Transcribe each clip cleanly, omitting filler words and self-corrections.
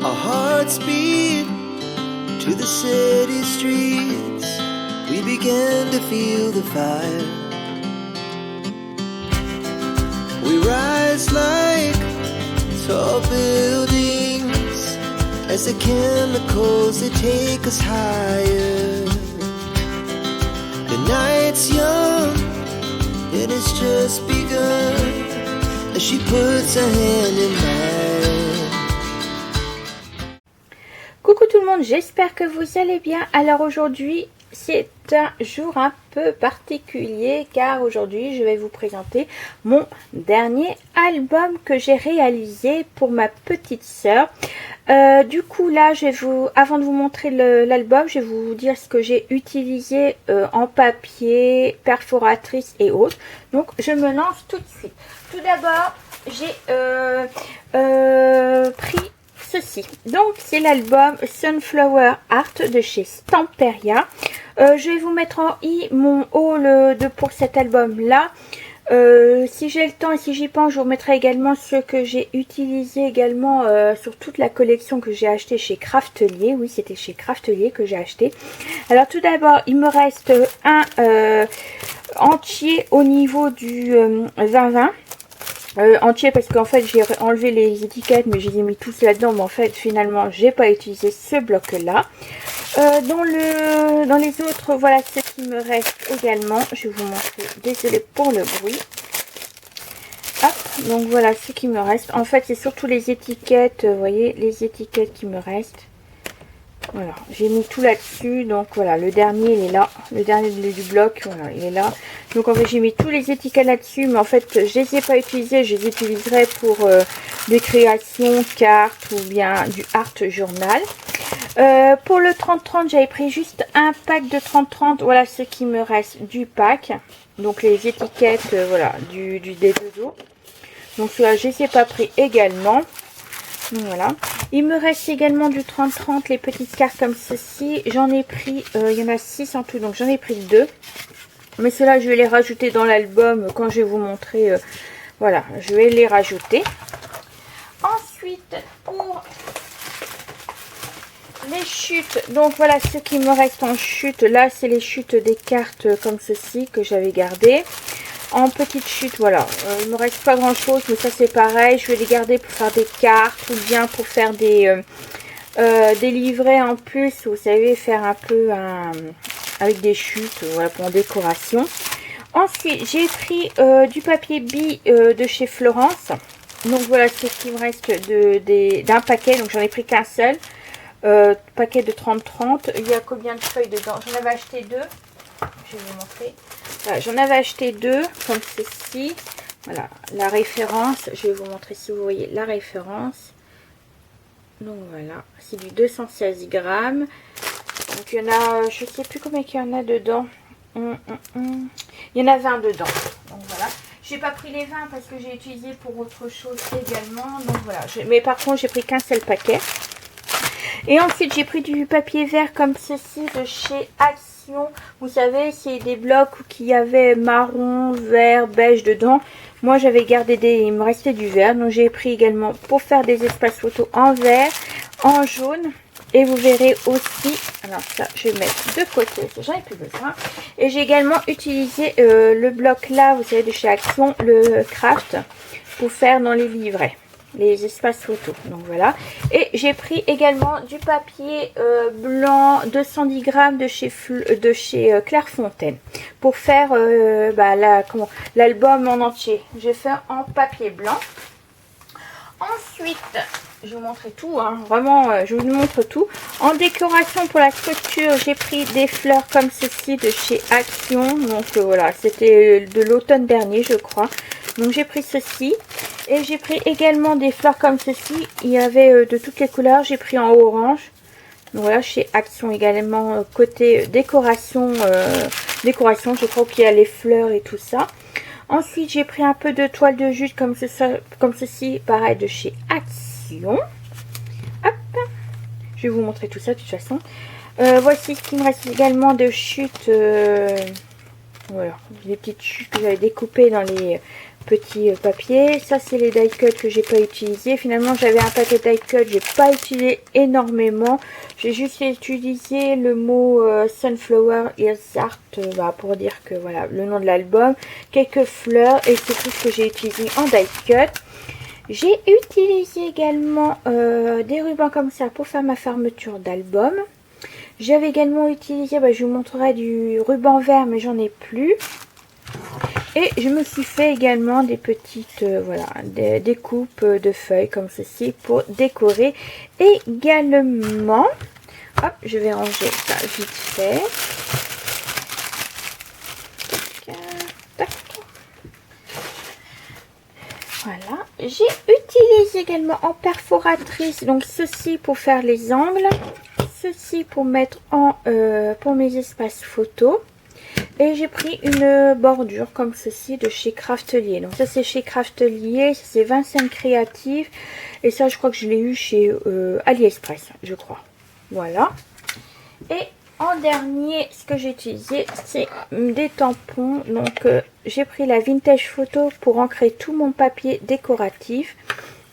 Our hearts beat to the city streets. We began to feel the fire. We rise like tall buildings as the chemicals, they take us higher. The night's young and it's just begun as she puts her hand in mine. Coucou tout le monde, j'espère que vous allez bien. Alors aujourd'hui, c'est un jour un peu particulier car aujourd'hui, je vais vous présenter mon dernier album que j'ai réalisé pour ma petite sœur. Du coup là, avant de vous montrer l'album, je vais vous dire ce que j'ai utilisé en papier, perforatrice et autres. Donc je me lance tout de suite. Tout d'abord, j'ai pris ceci. Donc c'est l'album Sunflower Art de chez Stamperia. Je vais vous mettre en i mon haul pour cet album là. Si j'ai le temps et si j'y pense, je vous mettrai également ce que j'ai utilisé également sur toute la collection que j'ai acheté chez Craftelier. Oui, c'était chez Craftelier que j'ai acheté. Alors tout d'abord, il me reste un entier au niveau du 2020. Entier parce qu'en fait j'ai enlevé les étiquettes mais j'ai mis tous là-dedans, mais en fait finalement j'ai pas utilisé ce bloc là. Dans les autres, voilà ce qui me reste également. Je vais vous montrer, désolé pour le bruit. Hop, donc voilà ce qui me reste. En fait c'est surtout les étiquettes, vous voyez les étiquettes qui me restent. Voilà, j'ai mis tout là-dessus. Donc voilà, le dernier il est là, le dernier du bloc, voilà, il est là. Donc en fait j'ai mis tous les étiquettes là-dessus, mais en fait je les ai pas utilisés, je les utiliserai pour des créations, cartes ou bien du art journal. Pour le 30-30, j'avais pris juste un pack de 30-30, voilà ce qui me reste du pack. Donc les étiquettes, voilà, des deux os. Donc cela je les ai pas pris également. Donc voilà, il me reste également du 30-30, les petites cartes comme ceci. J'en ai pris, il y en a 6 en tout, donc j'en ai pris 2. Mais ceux-là, je vais les rajouter dans l'album quand je vais vous montrer. Voilà, je vais les rajouter. Ensuite, pour les chutes, donc voilà ce qui me reste en chute. Là, c'est les chutes des cartes comme ceci que j'avais gardées. En petite chute, voilà, il me reste pas grand chose, mais ça c'est pareil, je vais les garder pour faire des cartes ou bien pour faire des livrets en plus, vous savez, faire un peu avec des chutes, voilà, pour en décoration. Ensuite j'ai pris du papier bille de chez Florence. Donc voilà ce qui me reste d'un paquet, donc j'en ai pris qu'un seul, paquet de 30-30. Il y a combien de feuilles dedans? J'en avais acheté 2. Je vais vous montrer. Voilà, j'en avais acheté 2 comme ceci. Voilà la référence. Je vais vous montrer si vous voyez la référence. Donc voilà, c'est du 216 grammes. Donc il y en a, je sais plus combien il y en a dedans. Il y en a 20 dedans. Donc voilà. J'ai pas pris les 20 parce que j'ai utilisé pour autre chose également. Donc voilà. Mais par contre, j'ai pris qu'un seul paquet. Et ensuite, j'ai pris du papier vert comme ceci de chez Action. Vous savez, c'est des blocs qui avaient marron, vert, beige dedans. Moi, j'avais gardé il me restait du vert. Donc, j'ai pris également pour faire des espaces photos en vert, en jaune. Et vous verrez aussi, alors ça, je vais mettre de côté, j'en ai plus besoin. Et j'ai également utilisé le bloc là, vous savez, de chez Action, le Craft, pour faire dans les livrets. Les espaces photos, donc voilà. Et j'ai pris également du papier blanc 210 grammes de chez Clairefontaine pour faire l'album en entier. J'ai fait en papier blanc. Ensuite, je vais vous montrer tout, hein, vraiment, je vous montre tout. En décoration pour la structure, j'ai pris des fleurs comme ceci de chez Action. Donc voilà, c'était de l'automne dernier, je crois. Donc j'ai pris ceci. Et j'ai pris également des fleurs comme ceci. Il y avait de toutes les couleurs. J'ai pris en orange. Donc voilà, chez Action également, côté décoration. Décoration, je crois qu'il y a les fleurs et tout ça. Ensuite, j'ai pris un peu de toile de jute comme ceci, pareil, de chez Action. Hop. Je vais vous montrer tout ça de toute façon. Voici ce qui me reste également de chutes. Voilà, des petites chutes que j'avais découpées dans les petits papiers. Ça c'est les die cut que j'ai pas utilisé. Finalement j'avais un paquet die cut, j'ai pas utilisé énormément. J'ai juste utilisé le mot Sunflower Ears Art pour dire que voilà le nom de l'album, quelques fleurs et c'est tout ce que j'ai utilisé en die cut. J'ai utilisé également des rubans comme ça pour faire ma fermeture d'album. J'avais également utilisé, je vous montrerai du ruban vert mais j'en ai plus. Et je me suis fait également des petites des découpes de feuilles comme ceci pour décorer également. Hop, je vais ranger ça vite fait. Tac. Voilà, j'ai utilisé également en perforatrice donc ceci pour faire les angles, ceci pour mettre en pour mes espaces photos. Et j'ai pris une bordure comme ceci de chez Craftelier. Donc ça c'est chez Craftelier, c'est 25 créatifs. Et ça je crois que je l'ai eu chez AliExpress, je crois. Voilà. Et en dernier, ce que j'ai utilisé, c'est des tampons. Donc j'ai pris la Vintage Photo pour ancrer tout mon papier décoratif.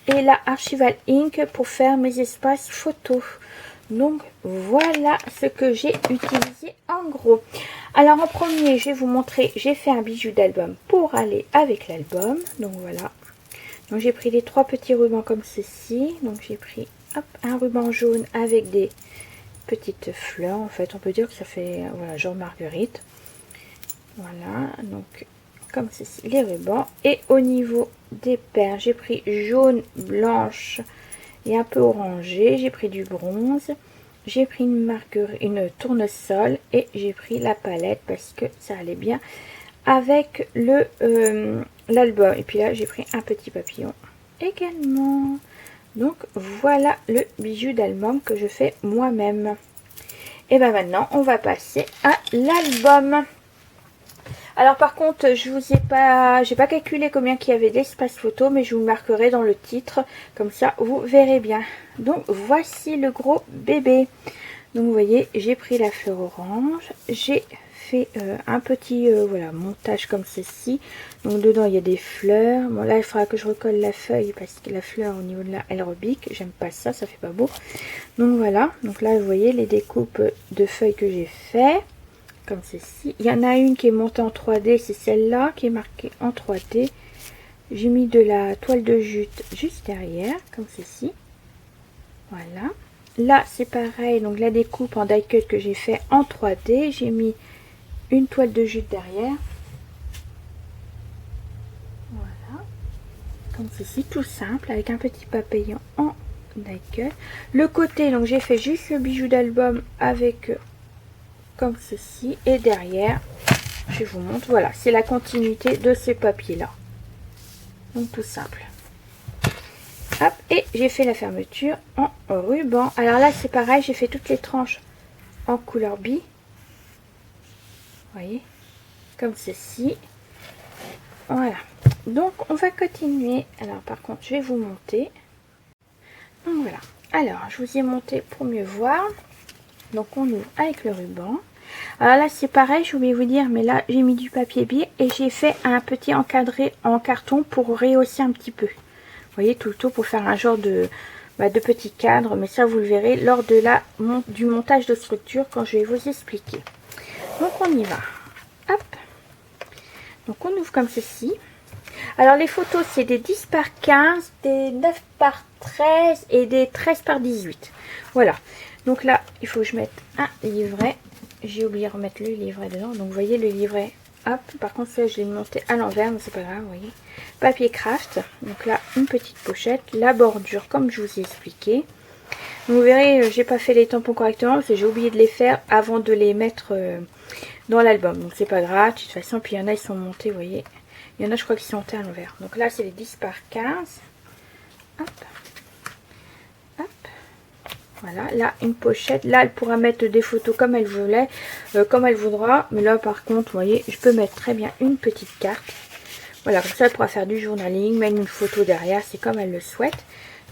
Et la Archival Ink pour faire mes espaces photos. Donc voilà ce que j'ai utilisé en gros. Alors en premier je vais vous montrer, j'ai fait un bijou d'album pour aller avec l'album. Donc voilà. Donc j'ai pris les 3 petits rubans comme ceci. Donc j'ai pris un ruban jaune avec des petites fleurs. En fait on peut dire que ça fait voilà genre marguerite. Voilà donc comme ceci les rubans. Et au niveau des perles j'ai pris jaune, blanche et un peu orangé. J'ai pris du bronze, j'ai pris une tournesol et j'ai pris la palette parce que ça allait bien avec le l'album. Et puis là j'ai pris un petit papillon également. Donc voilà le bijou d'album que je fais moi-même. Et ben maintenant on va passer à l'album. Alors par contre, j'ai pas calculé combien qu'il y avait d'espace photo, mais je vous marquerai dans le titre, comme ça vous verrez bien. Donc voici le gros bébé. Donc vous voyez, j'ai pris la fleur orange, j'ai fait un petit montage comme ceci. Donc dedans il y a des fleurs. Bon là il faudra que je recolle la feuille parce que la fleur au niveau de là elle rebique. J'aime pas ça, ça fait pas beau. Donc voilà, donc là vous voyez les découpes de feuilles que j'ai fait. Comme ceci. Il y en a une qui est montée en 3D, c'est celle-là qui est marquée en 3D. J'ai mis de la toile de jute juste derrière, comme ceci. Voilà. Là, c'est pareil, donc la découpe en die cut que j'ai fait en 3D. J'ai mis une toile de jute derrière. Voilà. Comme ceci, tout simple, avec un petit papillon en die cut. Le côté, donc j'ai fait juste le bijou d'album avec... comme ceci et derrière je vous montre, voilà c'est la continuité de ces papiers là, donc tout simple. Hop, et j'ai fait la fermeture en ruban. Alors là c'est pareil, j'ai fait toutes les tranches en couleur bi, voyez, comme ceci. Voilà, donc on va continuer. Alors par contre je vais vous monter, donc voilà, alors je vous ai monté pour mieux voir. Donc on ouvre avec le ruban. Alors là c'est pareil, je voulais vous dire, mais là j'ai mis du papier biais et j'ai fait un petit encadré en carton pour rehausser un petit peu. Vous voyez, tout le tour pour faire un genre de petit cadre, mais ça vous le verrez lors de du montage de structure quand je vais vous expliquer. Donc on y va. Hop. Donc on ouvre comme ceci. Alors les photos c'est des 10 par 15, des 9 par 13 et des 13 par 18. Voilà. Donc là, il faut que je mette un livret. J'ai oublié de remettre le livret dedans. Donc vous voyez le livret. Hop. Par contre, ça, je l'ai monté à l'envers, mais c'est pas grave, vous voyez. Papier craft. Donc là, une petite pochette. La bordure, comme je vous ai expliqué. Donc, vous verrez, j'ai pas fait les tampons correctement parce que j'ai oublié de les faire avant de les mettre dans l'album. Donc c'est pas grave. De toute façon, puis il y en a, ils sont montés, vous voyez. Il y en a, je crois, qui sont montés à l'envers. Donc là, c'est les 10 par 15. Hop. Voilà, là une pochette. Là elle pourra mettre des photos comme elle voulait, comme elle voudra. Mais là par contre, vous voyez, je peux mettre très bien une petite carte. Voilà, comme ça elle pourra faire du journaling, mettre une photo derrière, c'est comme elle le souhaite.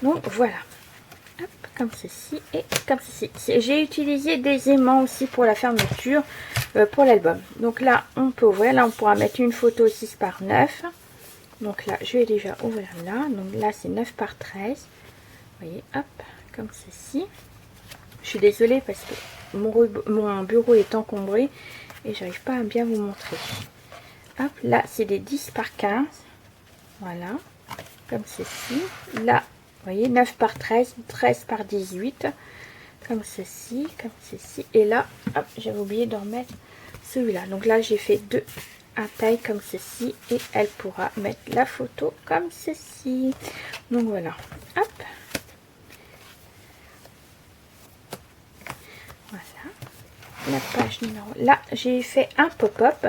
Donc voilà. Hop, comme ceci et comme ceci. J'ai utilisé des aimants aussi pour la fermeture, pour l'album. Donc là on peut ouvrir, là on pourra mettre une photo 6 par 9. Donc là, je vais déjà ouvrir là. Donc là, c'est 9 par 13. Vous voyez, hop, comme ceci. Je suis désolée parce que mon bureau est encombré et j'arrive pas à bien vous montrer. Hop, là, c'est des 10 par 15. Voilà, comme ceci. Là, vous voyez, 9 par 13, 13 par 18. Comme ceci, comme ceci. Et là, hop, j'avais oublié de remettre celui-là. Donc là, j'ai fait deux à taille comme ceci. Et elle pourra mettre la photo comme ceci. Donc voilà, hop. Voilà, la page numéro. Là, j'ai fait un pop-up.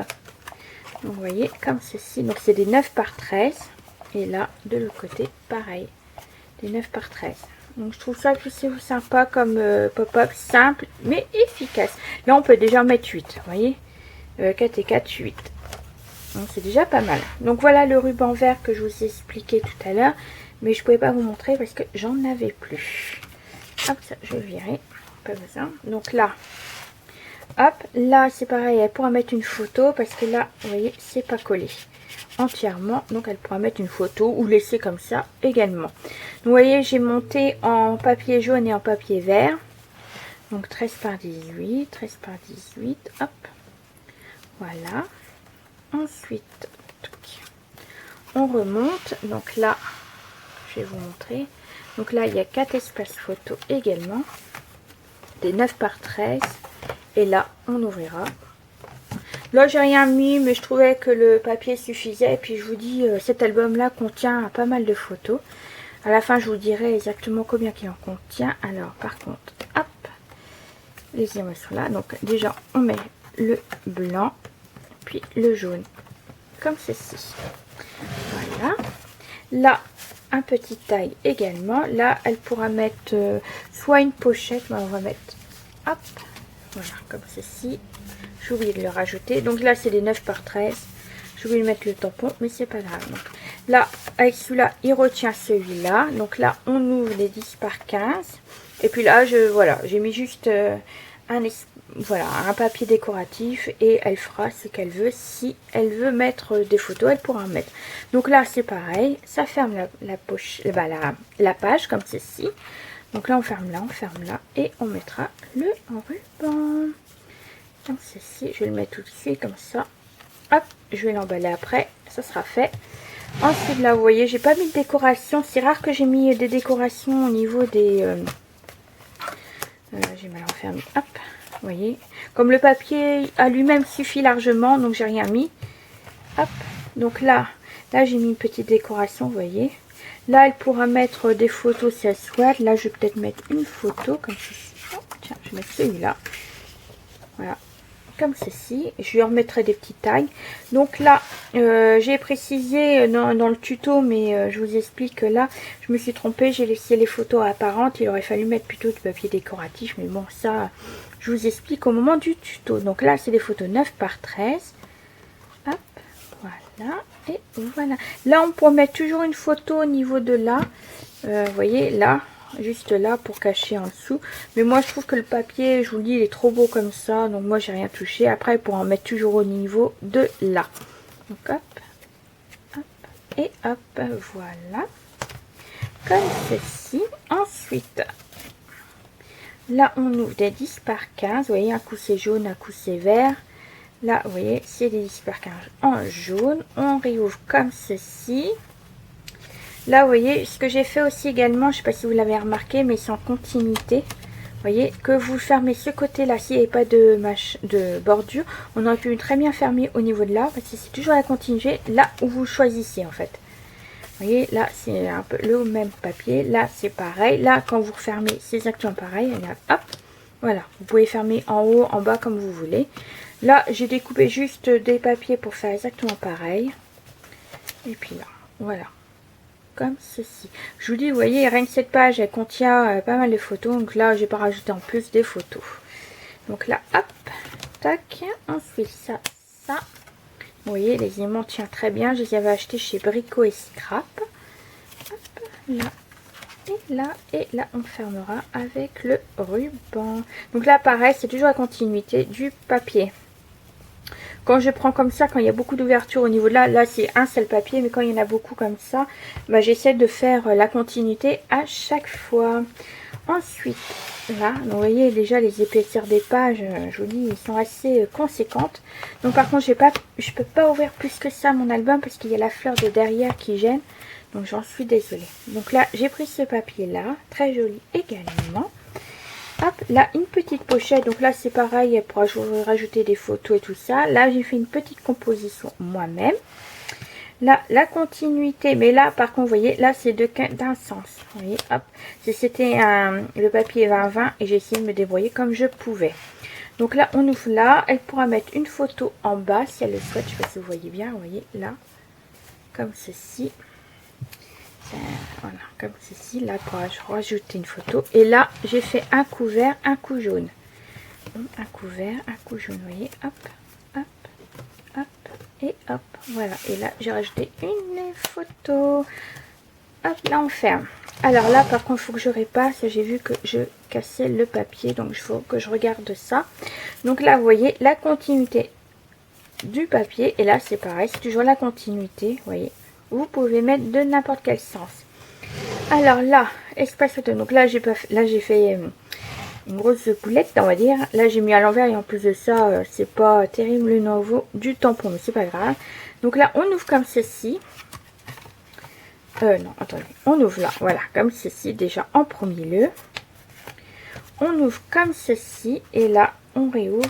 Donc vous voyez, comme ceci. Donc c'est des 9 par 13. Et là, de l'autre côté, pareil. Des 9 par 13. Donc je trouve ça assez sympa comme pop-up, simple mais efficace. Là on peut déjà mettre 8, vous voyez, 4 et 4, 8. Donc c'est déjà pas mal. Donc voilà le ruban vert que je vous ai expliqué tout à l'heure. Mais je ne pouvais pas vous montrer parce que j'en avais plus. Hop, ça je vais le virer. Pas besoin. Donc là, hop, là c'est pareil, elle pourra mettre une photo parce que là, vous voyez, c'est pas collé entièrement, donc elle pourra mettre une photo ou laisser comme ça également. Donc, vous voyez, j'ai monté en papier jaune et en papier vert, donc 13 par 18, 13 par 18, hop, voilà. Ensuite on remonte, donc là je vais vous montrer, donc là il y a 4 espaces photos également, des 9 par 13, et là on ouvrira. Là, j'ai rien mis, mais je trouvais que le papier suffisait. Et puis, je vous dis, cet album-là contient pas mal de photos. À la fin, je vous dirai exactement combien il en contient. Alors, par contre, hop, les images sont là. Donc, déjà, on met le blanc, puis le jaune, comme ceci. Voilà. Là, un petit taille également. Là, elle pourra mettre soit une pochette, mais on va mettre, hop, voilà, comme ceci. J'ai oublié de le rajouter. Donc là, c'est des 9 par 13. J'ai oublié de mettre le tampon, mais c'est pas grave. Donc, là, avec celui-là, il retient celui-là. Donc là, on ouvre les 10 par 15. Et puis là, voilà, j'ai mis juste un papier décoratif. Et elle fera ce qu'elle veut. Si elle veut mettre des photos, elle pourra en mettre. Donc là, c'est pareil. Ça ferme la page, comme ceci. Donc là, on ferme là. Et on mettra le ruban. Donc ceci, je vais le mettre tout de suite comme ça. Hop, je vais l'emballer après, ça sera fait. Ensuite là, vous voyez, j'ai pas mis de décoration. C'est rare que j'ai mis des décorations au niveau des... j'ai mal enfermé. Hop, vous voyez. Comme le papier à lui-même suffit largement, donc j'ai rien mis. Hop, donc là j'ai mis une petite décoration, vous voyez. Là, elle pourra mettre des photos si elle souhaite. Là, je vais peut-être mettre une photo comme ceci. Oh, tiens, je vais mettre celui-là. Voilà. Comme ceci, je lui remettrai des petites tailles. Donc là, j'ai précisé dans le tuto, mais je vous explique que là, je me suis trompée, j'ai laissé les photos apparentes. Il aurait fallu mettre plutôt du papier décoratif, mais bon, ça, je vous explique au moment du tuto. Donc là, c'est des photos 9 par 13. Hop, voilà, et voilà. Là, on peut mettre toujours une photo au niveau de là. Vous voyez, là. Juste là pour cacher en dessous, mais moi je trouve que le papier, je vous le dis, il est trop beau comme ça, donc moi j'ai rien touché. Après, pour en mettre toujours au niveau de là, donc hop, et hop, voilà, comme ceci. Ensuite, là on ouvre des 10 par 15, vous voyez, un coup c'est jaune, un coup c'est vert. Là, vous voyez, c'est des 10 par 15 en jaune. On réouvre comme ceci. Là, vous voyez, ce que j'ai fait aussi également, je ne sais pas si vous l'avez remarqué, mais c'est en continuité. Vous voyez, que vous fermez ce côté-là, s'il n'y avait pas de bordure, on aurait pu très bien fermer au niveau de là, parce que c'est toujours la continuité, là où vous choisissez en fait. Vous voyez, là, c'est un peu le même papier. Là, c'est pareil. Là, quand vous refermez, c'est exactement pareil. Regarde, hop, voilà. Vous pouvez fermer en haut, en bas, comme vous voulez. Là, j'ai découpé juste des papiers pour faire exactement pareil. Et puis là, voilà. Comme ceci. Je vous dis, vous voyez, rien que cette page, elle contient pas mal de photos. Donc là, j'ai pas rajouté en plus des photos. Donc là, hop, tac. Ensuite, ça. Vous voyez, les aimants tiennent très bien. Je les avais achetés chez Brico et Scrap. Hop, là. Et là, on fermera avec le ruban. Donc là, pareil, c'est toujours la continuité du papier. quand je prends comme ça, quand il y a beaucoup d'ouverture au niveau de là c'est un seul papier, mais quand il y en a beaucoup comme ça, bah, j'essaie de faire la continuité à chaque fois. Ensuite, là, donc vous voyez déjà les épaisseurs des pages, je vous dis, ils sont assez conséquentes. Donc par contre, je peux pas ouvrir plus que ça mon album parce qu'il y a la fleur de derrière qui gêne. Donc j'en suis désolée. Donc là, j'ai pris ce papier là, très joli également. Hop, là, une petite pochette. Donc là, c'est pareil pour rajouter des photos et tout ça. Là, j'ai fait une petite composition moi-même. Là, la continuité, mais là, par contre, vous voyez, là, c'est d'un sens. Vous voyez, hop, c'était le papier 20-20 et j'ai essayé de me débrouiller comme je pouvais. Donc là, on ouvre là. Elle pourra mettre une photo en bas si elle le souhaite. Je ne sais pas si vous voyez bien, vous voyez, là, comme ceci. Voilà, comme ceci. Là, pour rajouter une photo. Et là, j'ai fait un coup vert, un coup jaune. Un coup vert, un coup jaune, vous voyez, hop, hop, hop. Et hop, voilà. Et là, j'ai rajouté une photo. Hop, là, on ferme. Alors là, par contre, il faut que je répasse. J'ai vu que je cassais le papier. Donc, il faut que je regarde ça. Donc là, vous voyez, la continuité du papier. Et là, c'est pareil. C'est toujours la continuité. Vous voyez, vous pouvez mettre de n'importe quel sens. Alors là, espace photo. Donc là, j'ai fait une grosse boulette, on va dire. Là, j'ai mis à l'envers et en plus de ça, c'est pas terrible le nouveau du tampon, mais c'est pas grave. Donc là, on ouvre comme ceci. Non, attendez. On ouvre là, voilà, comme ceci, déjà en premier lieu. On ouvre comme ceci et là, on réouvre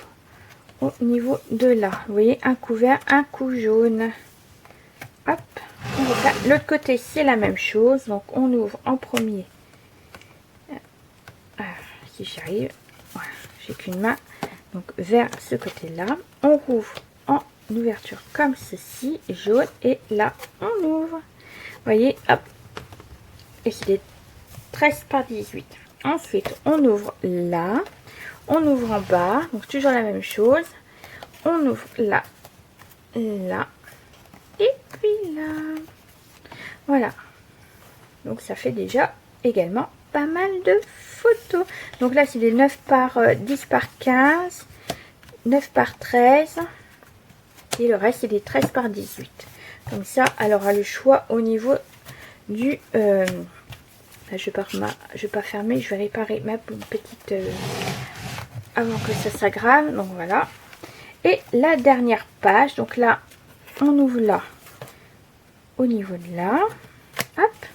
au niveau de là. Vous voyez, un coup vert, un coup jaune. Hop, on ouvre là. L'autre côté, c'est la même chose. Donc, on ouvre en premier. Si j'y arrive, voilà, j'ai qu'une main, donc vers ce côté là, on rouvre en ouverture comme ceci, jaune, et là on ouvre, vous voyez, hop, et c'est des 13 par 18. Ensuite on ouvre là, on ouvre en bas, donc toujours la même chose, on ouvre là, là, et puis là, voilà, donc ça fait déjà également pas mal de photos. Donc là, c'est des 9 par 10 par 15, 9 par 13. Et le reste, c'est des 13 par 18. Comme ça, elle aura le choix au niveau du... là, je vais pas fermer, je vais réparer ma petite... avant que ça s'aggrave. Donc voilà. Et la dernière page. Donc là, on ouvre là. Au niveau de là. Hop.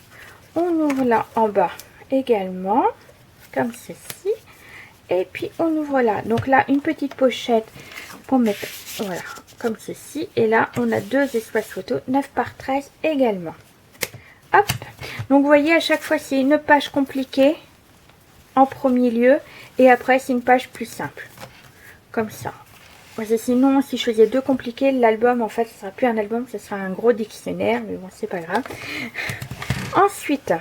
On ouvre là en bas également, comme ceci, et puis on ouvre là, donc là une petite pochette pour mettre, voilà, comme ceci, et là on a deux espaces photo 9 par 13 également. Hop, donc vous voyez, à chaque fois c'est une page compliquée en premier lieu et après c'est une page plus simple, comme ça. Parce que sinon, si je faisais deux compliqués, l'album en fait ce sera plus un album, ce sera un gros dictionnaire, mais bon, c'est pas grave. Ensuite,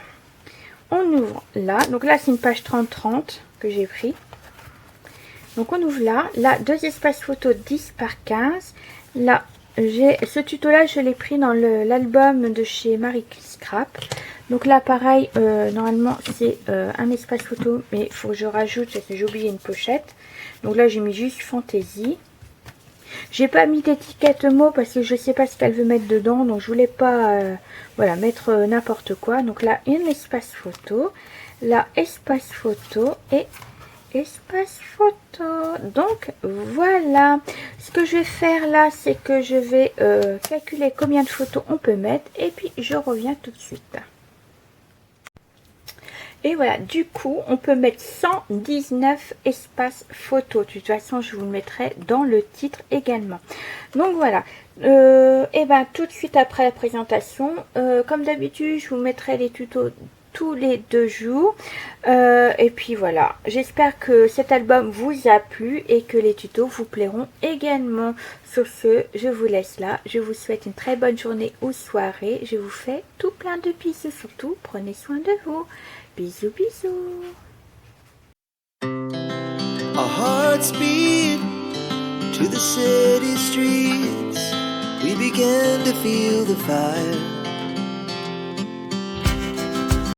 on ouvre là, donc là c'est une page 30-30 que j'ai pris. Donc on ouvre là, deux espaces photos 10 par 15. Là, j'ai ce tuto là, je l'ai pris dans l'album de chez Marie Scrap. Donc là pareil, normalement c'est un espace photo, mais il faut que je rajoute, parce que j'ai oublié une pochette. Donc là j'ai mis juste fantaisie. J'ai pas mis d'étiquette mot parce que je sais pas ce qu'elle veut mettre dedans, donc je voulais pas voilà, mettre n'importe quoi. Donc là un espace photo, là espace photo et espace photo. Donc voilà, ce que je vais faire là, c'est que je vais calculer combien de photos on peut mettre et puis je reviens tout de suite. Et voilà, du coup, on peut mettre 119 espaces photos. De toute façon, je vous le mettrai dans le titre également. Donc voilà, et ben tout de suite après la présentation, comme d'habitude, je vous mettrai les tutos tous les 2 jours. Et puis voilà, j'espère que cet album vous a plu et que les tutos vous plairont également. Sur ce, je vous laisse là. Je vous souhaite une très bonne journée ou soirée. Je vous fais tout plein de bisous. Surtout, prenez soin de vous. Bisous, bisous. Our hearts beat to the city streets. We began to feel the fire.